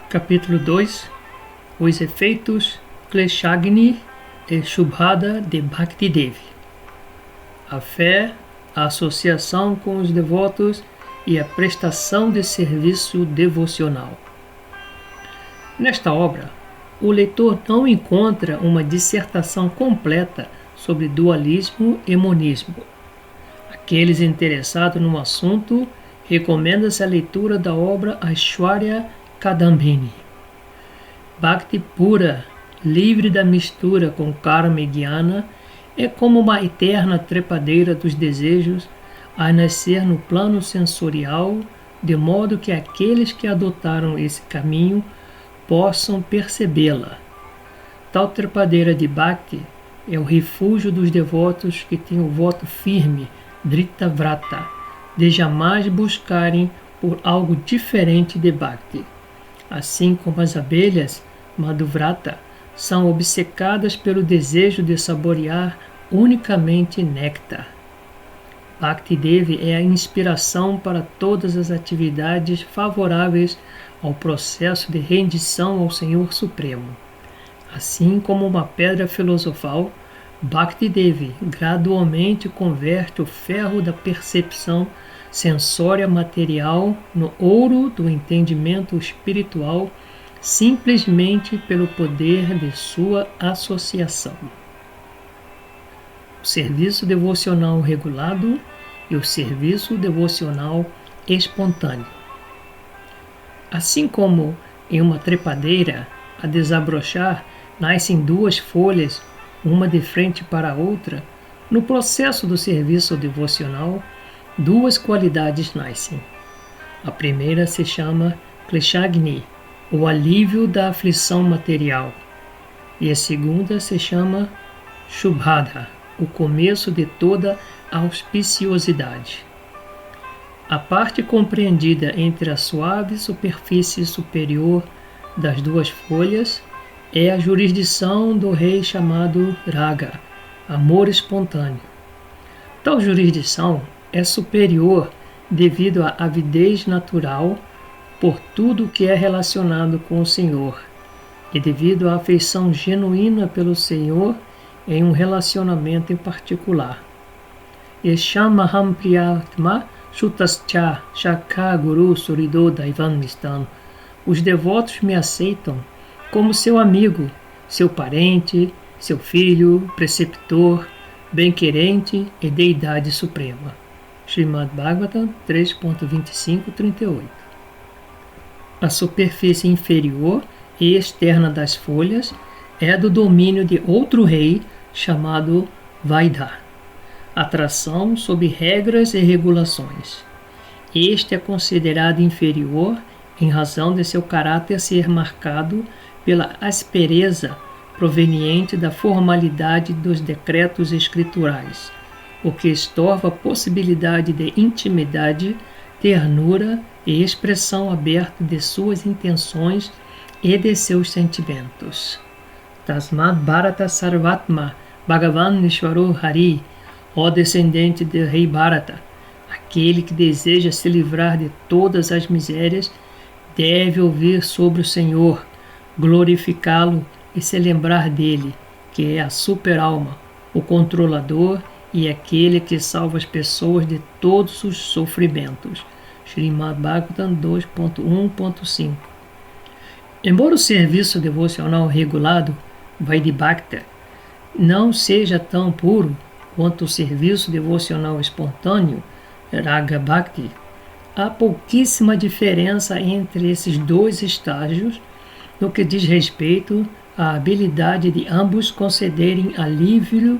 Capítulo 2. Os efeitos Kleshagni e Shubhada de Bhaktidevi. A fé, a associação com os devotos e a prestação de serviço devocional. Nesta obra, o leitor não encontra uma dissertação completa sobre dualismo e monismo. Aqueles interessados no assunto, recomenda-se a leitura da obra Aishwarya Kadambini. Bhakti pura, livre da mistura com karma e jnana, é como uma eterna trepadeira dos desejos a nascer no plano sensorial, de modo que aqueles que adotaram esse caminho possam percebê-la. Tal trepadeira de Bhakti é o refúgio dos devotos que têm o voto firme, Drita Vrata, de jamais buscarem por algo diferente de Bhakti. Assim como as abelhas, Madhuvrata, são obcecadas pelo desejo de saborear unicamente néctar. Bhaktidevi é a inspiração para todas as atividades favoráveis ao processo de rendição ao Senhor Supremo. Assim como uma pedra filosofal, Bhaktidevi gradualmente converte o ferro da percepção sensória material no ouro do entendimento espiritual, simplesmente pelo poder de sua associação. O serviço devocional regulado e o serviço devocional espontâneo. Assim como em uma trepadeira, a desabrochar, nascem duas folhas, uma de frente para a outra, no processo do serviço devocional, duas qualidades nascem. A primeira se chama Kleshagni, o alívio da aflição material, e a segunda se chama Shubhada, o começo de toda auspiciosidade. A parte compreendida entre a suave superfície superior das duas folhas é a jurisdição do rei chamado Raga, amor espontâneo. Tal jurisdição é superior devido à avidez natural por tudo que é relacionado com o Senhor e devido à afeição genuína pelo Senhor em um relacionamento em particular. Eshamaham priyatma shutascha shakha guru surido daivan mistan. Os devotos me aceitam como seu amigo, seu parente, seu filho, preceptor, bem-querente e deidade suprema. Srimad Bhagavatam 3.25-38. A superfície inferior e externa das folhas é do domínio de outro rei chamado Vaidha, atração sob regras e regulações. Este é considerado inferior em razão de seu caráter ser marcado pela aspereza proveniente da formalidade dos decretos escriturais, o que estorva a possibilidade de intimidade, ternura e expressão aberta de suas intenções e de seus sentimentos. Tasmad Bharata Sarvatma Bhagavan Nishwaro Hari, ó descendente do rei Bharata, aquele que deseja se livrar de todas as misérias, deve ouvir sobre o Senhor, glorificá-lo e se lembrar dele, que é a super-alma, o controlador e aquele que salva as pessoas de todos os sofrimentos. Srimad Bhagavatam 2.1.5. Embora o serviço devocional regulado, Vaidibhakta, não seja tão puro quanto o serviço devocional espontâneo, Raga Bhakti, há pouquíssima diferença entre esses dois estágios no que diz respeito à habilidade de ambos concederem alívio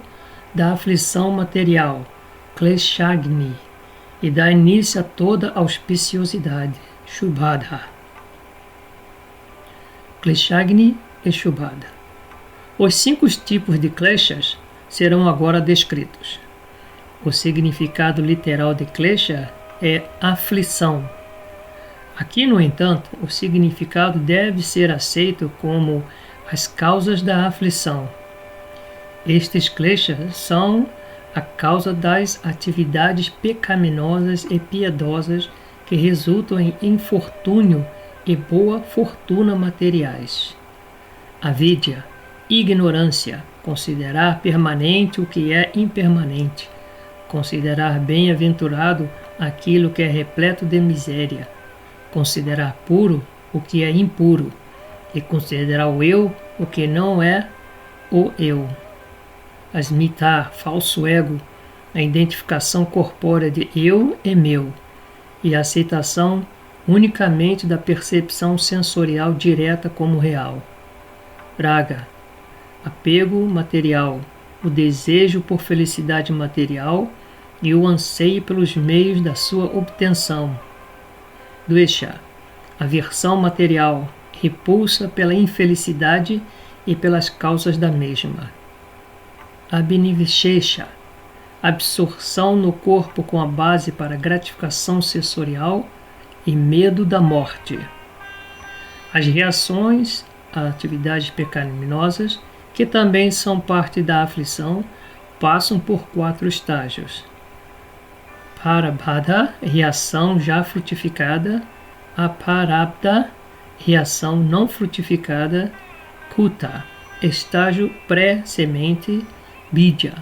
da aflição material, Kleshagni, e dar início a toda auspiciosidade, Shubhada. Kleshagni e Shubhada. Os 5 tipos de kleshas serão agora descritos. O significado literal de klesha é aflição. Aqui, no entanto, o significado deve ser aceito como as causas da aflição. Estes kleshas são a causa das atividades pecaminosas e piedosas que resultam em infortúnio e boa fortuna materiais. Avidya, ignorância, considerar permanente o que é impermanente, considerar bem-aventurado aquilo que é repleto de miséria, considerar puro o que é impuro, e considerar o eu o que não é o eu. Asmitar, falso ego, a identificação corpórea de eu e meu, e a aceitação unicamente da percepção sensorial direta como real. Raga, apego material, o desejo por felicidade material e o anseio pelos meios da sua obtenção. Dvesha, aversão material, repulsa pela infelicidade e pelas causas da mesma. Abhinivishesha, absorção no corpo com a base para gratificação sensorial e medo da morte. As reações a atividades pecaminosas, que também são parte da aflição, passam por 4 estágios. Parabhada, reação já frutificada. Aparabda, reação não frutificada. Kuta, estágio pré-semente. Bija,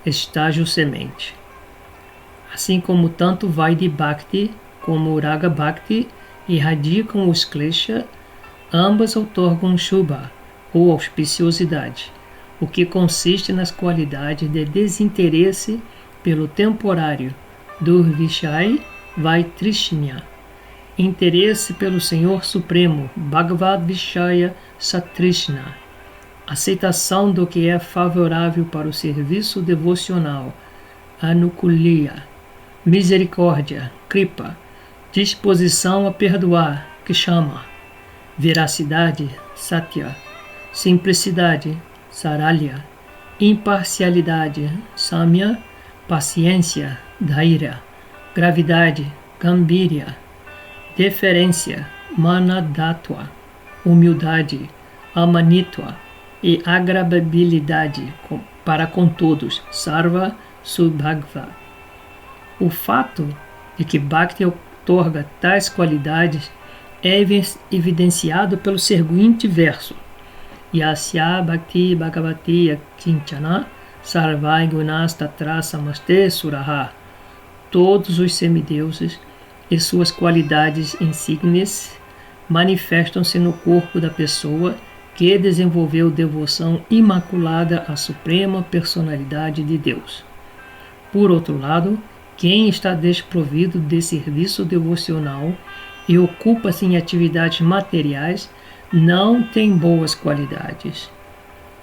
estágio semente. Assim como tanto Vaidhi Bhakti como Raga Bhakti erradicam os klesha, ambas outorgam Shubha, ou auspiciosidade, o que consiste nas qualidades de desinteresse pelo temporário, Durvishai Vaitrishnya, interesse pelo Senhor Supremo, Bhagavad Vishaya Satrishna, aceitação do que é favorável para o serviço devocional, Anukulya, misericórdia, Kripa, disposição a perdoar, Kshama, veracidade, Satya, simplicidade, Saralya, imparcialidade, Samya, paciência, Dhairya, gravidade, Gambhirya, deferência, Manadatva, humildade, Amanitva e agradabilidade para com todos, Sarva Subhagva. O fato de que Bhakti outorga tais qualidades é evidenciado pelo seguinte verso: Yasya Bhakti Bhagavati Kinchana Sarvai Gunas Tatra Samaste Suraha. Todos os semideuses e suas qualidades insígnias manifestam-se no corpo da pessoa que desenvolveu devoção imaculada à Suprema Personalidade de Deus. Por outro lado, quem está desprovido de serviço devocional e ocupa-se em atividades materiais não tem boas qualidades.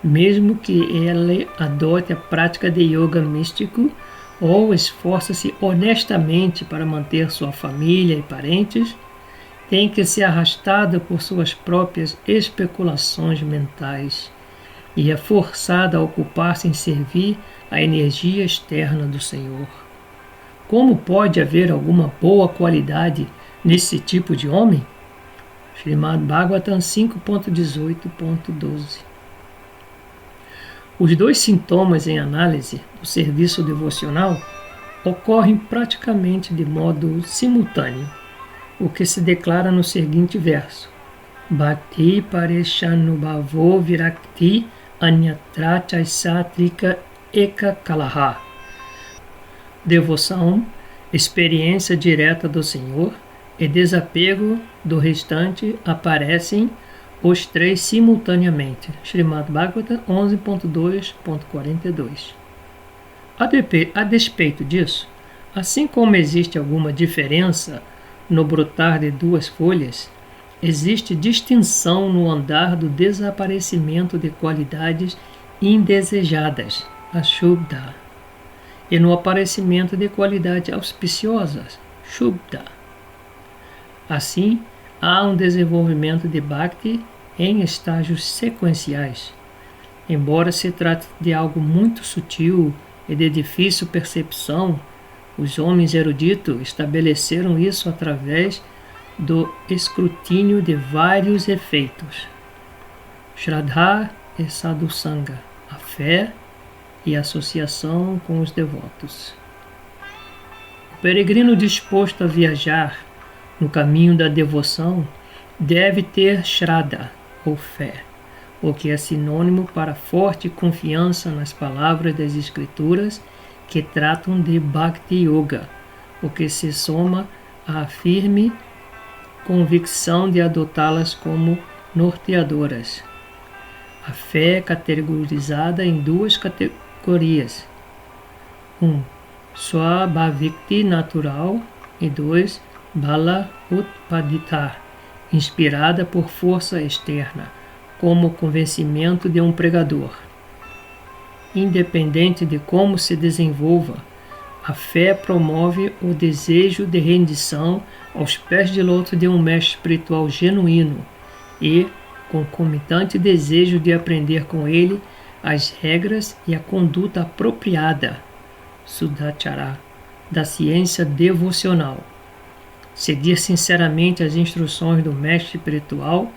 Mesmo que ele adote a prática de yoga místico ou esforce-se honestamente para manter sua família e parentes, tem que ser arrastado por suas próprias especulações mentais e é forçado a ocupar-se em servir a energia externa do Senhor. Como pode haver alguma boa qualidade nesse tipo de homem? Srimad Bhagavatam 5.18.12. Os 2 sintomas em análise do serviço devocional ocorrem praticamente de modo simultâneo, o que se declara no seguinte verso: Bhakti Pareshanubhavo Virakti Anyatra Chaisatrika Eka Kalaha. Devoção, experiência direta do Senhor e desapego do restante aparecem os 3 simultaneamente. Srimad Bhagavatam 11.2.42. A despeito disso, assim como existe alguma diferença no brotar de 2 folhas, existe distinção no andar do desaparecimento de qualidades indesejadas, Ashubda, e no aparecimento de qualidades auspiciosas, Shubda. Assim, há um desenvolvimento de Bhakti em estágios sequenciais. Embora se trate de algo muito sutil e de difícil percepção, os homens eruditos estabeleceram isso através do escrutínio de vários efeitos. Shraddha e Sadhusanga, a fé e a associação com os devotos. O peregrino disposto a viajar no caminho da devoção deve ter Shraddha, ou fé, o que é sinônimo para forte confiança nas palavras das Escrituras que tratam de Bhakti Yoga, o que se soma à firme convicção de adotá-las como norteadoras. A fé é categorizada em duas categorias: 1. Swabhavikti natural e 2. Bala Utpadita, inspirada por força externa, como o convencimento de um pregador. Independente de como se desenvolva, a fé promove o desejo de rendição aos pés de loto de um mestre espiritual genuíno e concomitante desejo de aprender com ele as regras e a conduta apropriada, Sudachara, da ciência devocional. Seguir sinceramente as instruções do mestre espiritual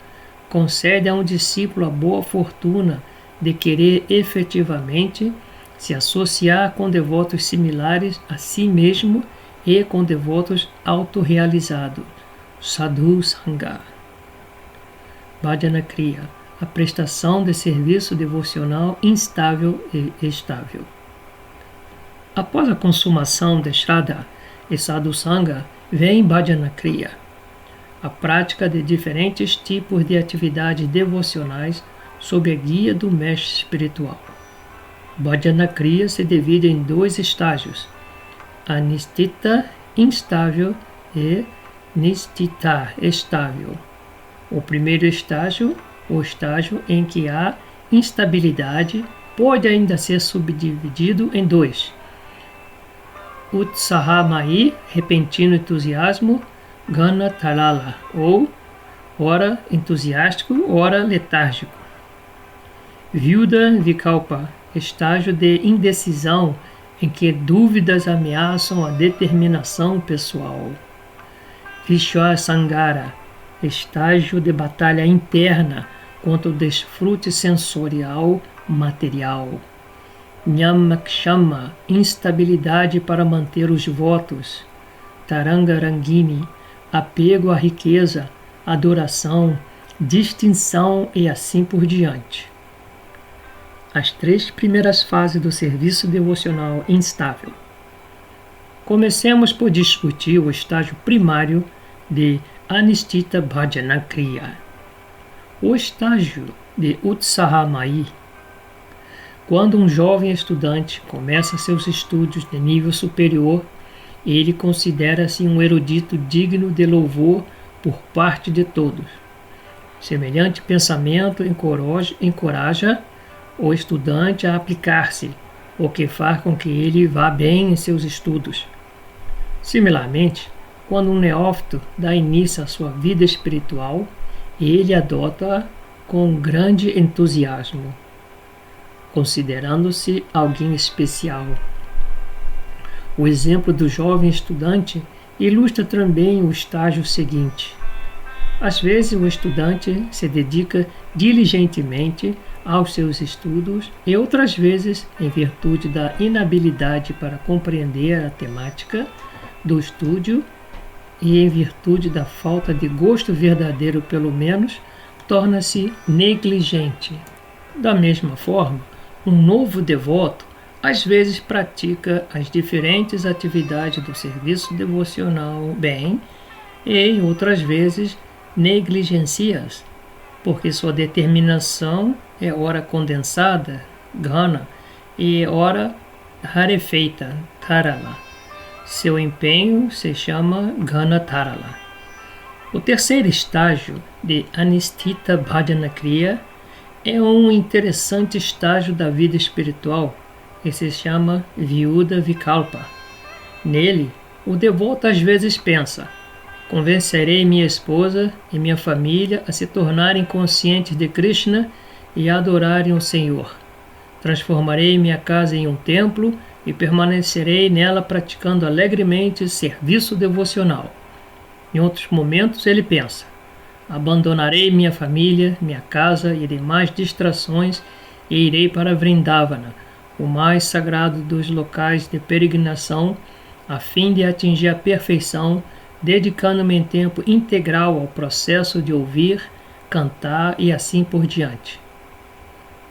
concede a um discípulo a boa fortuna de querer efetivamente se associar com devotos similares a si mesmo e com devotos autorrealizados, Sadhu Sangha. Bhajana Kriya, a prestação de serviço devocional instável e estável. Após a consumação de Shraddha e Sadhu Sangha, vem Bhajana Kriya, a prática de diferentes tipos de atividades devocionais sob a guia do mestre espiritual. Bhajana Kriya se divide em dois estágios: Anistita, instável, e Nistita, estável. O primeiro estágio, o estágio em que há instabilidade, pode ainda ser subdividido em dois: Utsahamai, repentino entusiasmo, Gana Tarala, ou ora entusiástico, ora letárgico. Vyuda Vikalpa, estágio de indecisão em que dúvidas ameaçam a determinação pessoal. Vishwasangara, estágio de batalha interna contra o desfrute sensorial material. Nyamakshama, instabilidade para manter os votos. Tarangarangini, apego à riqueza, adoração, distinção e assim por diante. As três primeiras fases do serviço devocional instável. Comecemos por discutir o estágio primário de Anistita Bhajana Kriya. O estágio de Utsahamai. Quando um jovem estudante começa seus estudos de nível superior, ele considera-se um erudito digno de louvor por parte de todos. Semelhante pensamento encoraja o estudante a aplicar-se, o que faz com que ele vá bem em seus estudos. Similarmente, quando um neófito dá início à sua vida espiritual, ele adota-a com grande entusiasmo, considerando-se alguém especial. O exemplo do jovem estudante ilustra também o estágio seguinte. Às vezes, o estudante se dedica diligentemente aos seus estudos e outras vezes, em virtude da inabilidade para compreender a temática do estudo e em virtude da falta de gosto verdadeiro pelo menos, torna-se negligente. Da mesma forma, um novo devoto às vezes pratica as diferentes atividades do serviço devocional bem e outras vezes negligencia-as, porque sua determinação é ora condensada, Gana, e ora rarefeita, Tarala. Seu empenho se chama Gana Tarala. O terceiro estágio de Anistita Bhajana Kriya é um interessante estágio da vida espiritual que se chama Vyuda Vikalpa. Nele, o devoto às vezes pensa: convencerei minha esposa e minha família a se tornarem conscientes de Krishna e a adorarem o Senhor. Transformarei minha casa em um templo e permanecerei nela praticando alegremente serviço devocional. Em outros momentos ele pensa: abandonarei minha família, minha casa e demais distrações e irei para Vrindavana, o mais sagrado dos locais de peregrinação, a fim de atingir a perfeição dedicando-me em tempo integral ao processo de ouvir, cantar e assim por diante.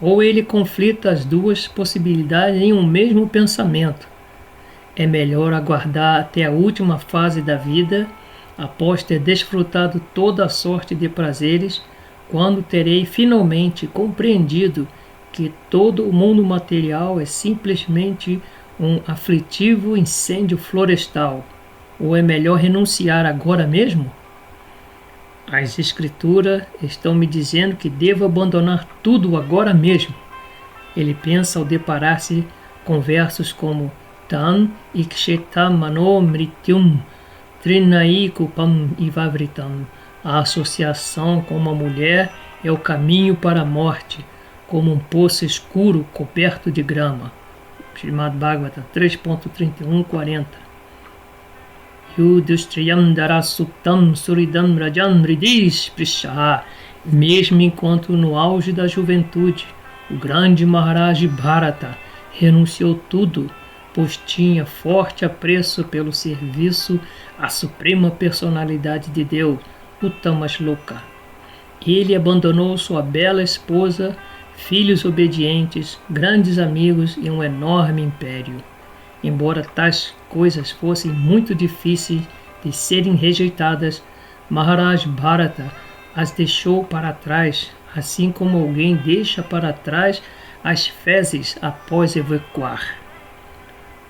Ou ele conflita as duas possibilidades em um mesmo pensamento. É melhor aguardar até a última fase da vida, após ter desfrutado toda a sorte de prazeres, quando terei finalmente compreendido que todo o mundo material é simplesmente um aflitivo incêndio florestal. Ou é melhor renunciar agora mesmo? As Escrituras estão me dizendo que devo abandonar tudo agora mesmo. Ele pensa ao deparar-se com versos como Tan ikshetam mano mrityum trinaikupam ivavritam. A associação com uma mulher é o caminho para a morte, como um poço escuro coberto de grama. Srimad Bhagavatam 3.31-40. Yudhishtriyam darasuptam suridam rajam ridis prisha. Mesmo enquanto no auge da juventude, o grande Maharaj Bharata renunciou tudo, pois tinha forte apreço pelo serviço à Suprema Personalidade de Deus, Uttama Shloka. Ele abandonou sua bela esposa, filhos obedientes, grandes amigos e um enorme império. Embora tais coisas fossem muito difíceis de serem rejeitadas, Maharaj Bharata as deixou para trás, assim como alguém deixa para trás as fezes após evacuar.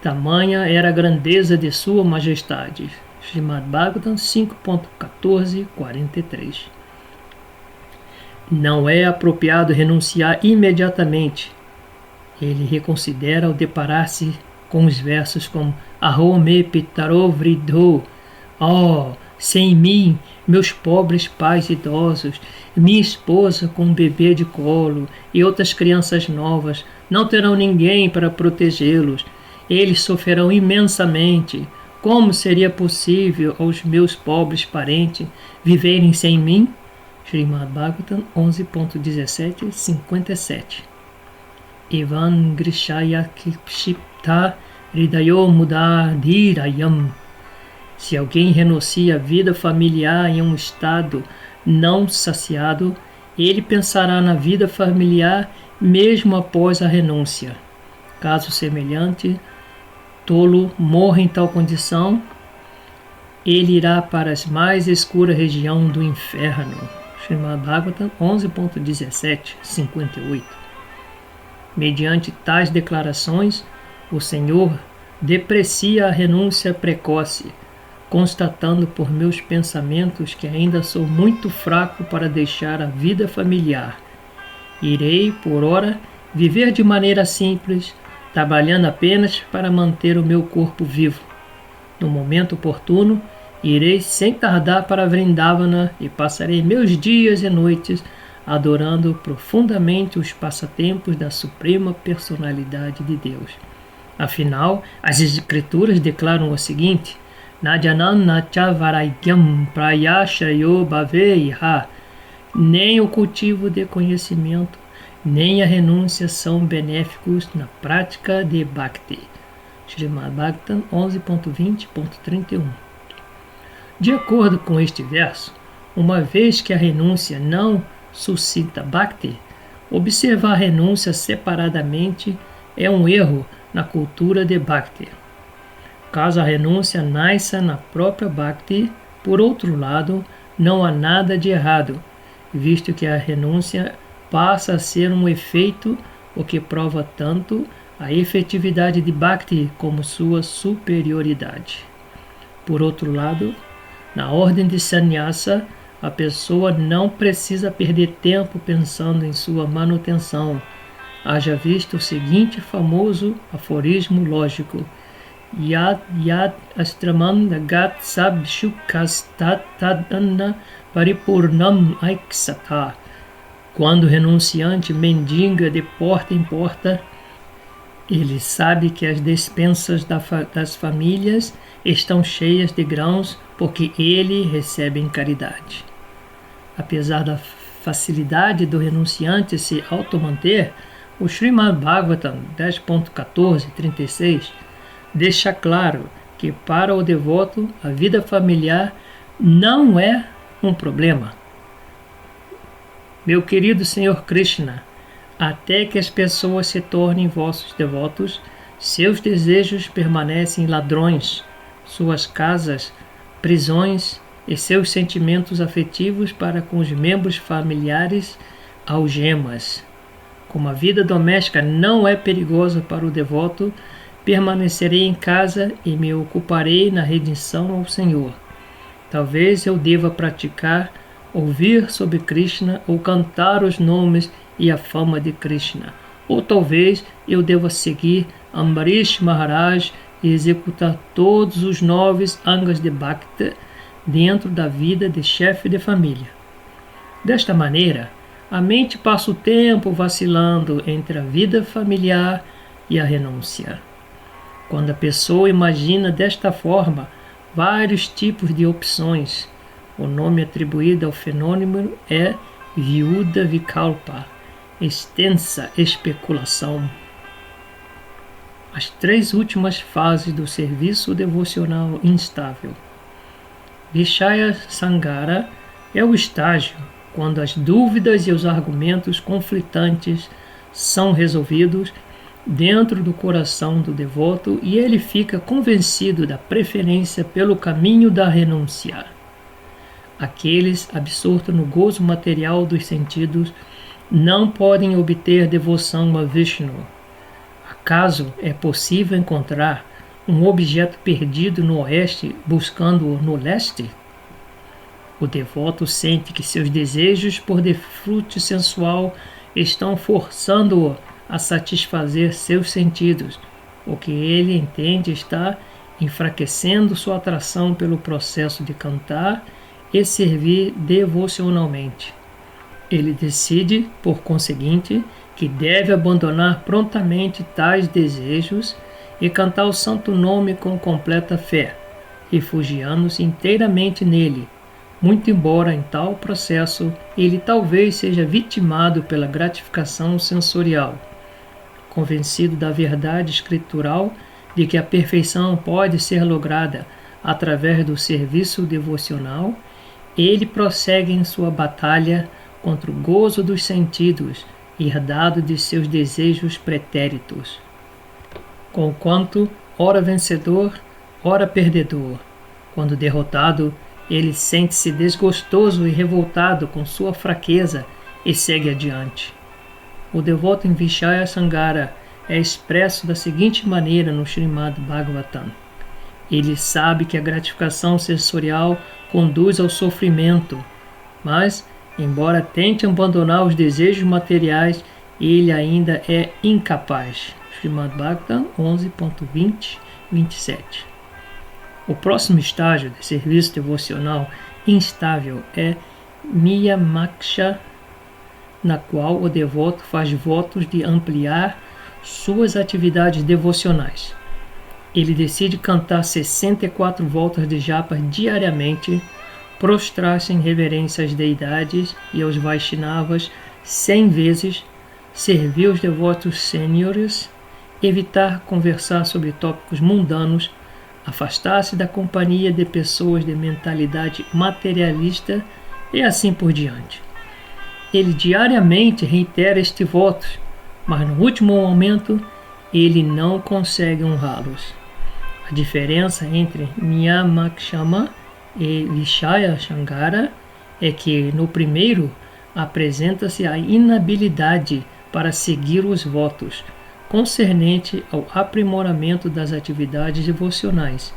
Tamanha era a grandeza de Sua Majestade. Srimad Bhagavatam 5.14-43. Não é apropriado renunciar imediatamente. Ele reconsidera ao deparar-se com os versos como Ahome Pitaro Vridho. Oh, sem mim, meus pobres pais idosos, minha esposa com um bebê de colo e outras crianças novas não terão ninguém para protegê-los. Eles sofrerão imensamente. Como seria possível aos meus pobres parentes viverem sem mim? Srimad Bhagavatam 11.17-57. Evan Grishaya Kipshipta Hridayo Mudadhirayam. Se alguém renuncia à vida familiar em um estado não saciado, ele pensará na vida familiar mesmo após a renúncia. Caso semelhante, tolo morra em tal condição, ele irá para as mais escuras regiões do inferno. Srimad Bhagavatam 11.17-58. Mediante tais declarações, o Senhor deprecia a renúncia precoce, constatando por meus pensamentos que ainda sou muito fraco para deixar a vida familiar. Irei, por ora, viver de maneira simples, trabalhando apenas para manter o meu corpo vivo. No momento oportuno, irei sem tardar para Vrindavana e passarei meus dias e noites adorando profundamente os passatempos da Suprema Personalidade de Deus. Afinal, as Escrituras declaram o seguinte: Najanam nacha varaikyam prayashrayo bhaveiha. Nem o cultivo de conhecimento, nem a renúncia são benéficos na prática de Bhakti. Srimad Bhagavatam 11.20.31. De acordo com este verso, uma vez que a renúncia não suscita Bhakti, observar a renúncia separadamente é um erro na cultura de Bhakti. Caso a renúncia nasça na própria Bhakti, por outro lado, não há nada de errado, visto que a renúncia passa a ser um efeito, o que prova tanto a efetividade de Bhakti como sua superioridade. Por outro lado, na ordem de Sannyasa, a pessoa não precisa perder tempo pensando em sua manutenção. Haja visto o seguinte famoso aforismo lógico: Yad yad astramam dagat sab shukas tadanna paripurnam aiksata. Quando o renunciante mendiga de porta em porta, ele sabe que as despensas das famílias estão cheias de grãos porque ele recebe em caridade. Apesar da facilidade do renunciante se automanter, o Srimad Bhagavatam 10.14.36 deixa claro que para o devoto a vida familiar não é um problema. Meu querido Senhor Krishna, até que as pessoas se tornem vossos devotos, seus desejos permanecem ladrões, suas casas, prisões e seus sentimentos afetivos para com os membros familiares, algemas. Como a vida doméstica não é perigosa para o devoto, permanecerei em casa e me ocuparei na redenção ao Senhor. Talvez eu deva praticar, ouvir sobre Krishna ou cantar os nomes e a fama de Krishna. Ou talvez eu deva seguir Ambarish Maharaj e executar todos os 9 angas de Bhakti dentro da vida de chefe de família. Desta maneira, a mente passa o tempo vacilando entre a vida familiar e a renúncia. Quando a pessoa imagina desta forma vários tipos de opções, o nome atribuído ao fenômeno é Viuda Vikalpa, extensa especulação. As 3 últimas fases do serviço devocional instável. Vishaya Sangara é o estágio quando as dúvidas e os argumentos conflitantes são resolvidos dentro do coração do devoto e ele fica convencido da preferência pelo caminho da renúncia. Aqueles absortos no gozo material dos sentidos não podem obter devoção a Vishnu. Acaso é possível encontrar um objeto perdido no oeste buscando-o no leste? O devoto sente que seus desejos por desfrute sensual estão forçando-o a satisfazer seus sentidos, o que ele entende está enfraquecendo sua atração pelo processo de cantar e servir devocionalmente. Ele decide, por conseguinte, que deve abandonar prontamente tais desejos e cantar o santo nome com completa fé, refugiando-se inteiramente nele, muito embora em tal processo ele talvez seja vitimado pela gratificação sensorial. Convencido da verdade escritural de que a perfeição pode ser lograda através do serviço devocional, ele prossegue em sua batalha contra o gozo dos sentidos, herdado de seus desejos pretéritos. Conquanto, ora vencedor, ora perdedor, quando derrotado, ele sente-se desgostoso e revoltado com sua fraqueza e segue adiante. O devoto em Vishaya Sangara é expresso da seguinte maneira no Srimad Bhagavatam. Ele sabe que a gratificação sensorial conduz ao sofrimento, mas, embora tente abandonar os desejos materiais, ele ainda é incapaz. Srimad Bhagavatam 11.20-27. O próximo estágio de serviço devocional instável é Niyamaksha, na qual o devoto faz votos de ampliar suas atividades devocionais. Ele decide cantar 64 voltas de japa diariamente, prostrar-se em reverência às deidades e aos Vaishnavas 100 vezes, servir os devotos sêniores, evitar conversar sobre tópicos mundanos, afastar-se da companhia de pessoas de mentalidade materialista e assim por diante. Ele diariamente reitera este voto, mas no último momento ele não consegue honrá-los. A diferença entre Niyamakshama e Vishaya Sangara é que no primeiro apresenta-se a inabilidade para seguir os votos, concernente ao aprimoramento das atividades devocionais,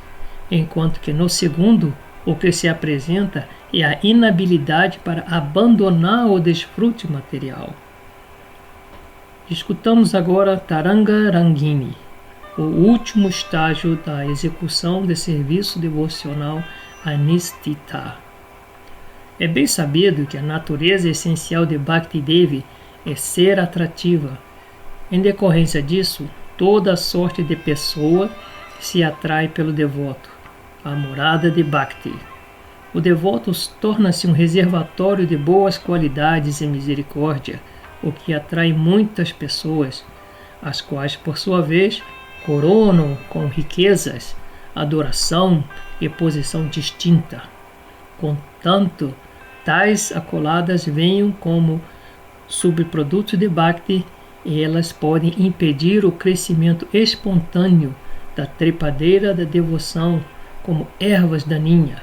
enquanto que no segundo o que se apresenta é a inabilidade para abandonar o desfrute material. Escutamos agora Taranga Rangini, o último estágio da execução de serviço devocional Anistita. É bem sabido que a natureza essencial de Bhakti Devi é ser atrativa. Em decorrência disso, toda sorte de pessoa se atrai pelo devoto, a morada de Bhakti. O devoto torna-se um reservatório de boas qualidades e misericórdia, o que atrai muitas pessoas, as quais, por sua vez, coronam com riquezas adoração e posição distinta. Contanto, tais acoladas venham como subprodutos de Bhakti e elas podem impedir o crescimento espontâneo da trepadeira da devoção como ervas daninhas,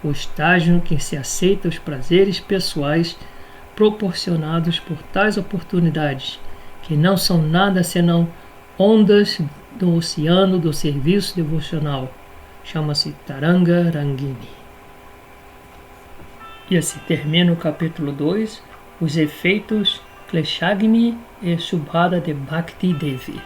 o estágio em que se aceita os prazeres pessoais proporcionados por tais oportunidades, que não são nada senão ondas do oceano do serviço devocional. Chama-se Taranga Rangini. E assim termina o capítulo 2, os efeitos Kleshagni e Subhada de Bhakti Devi.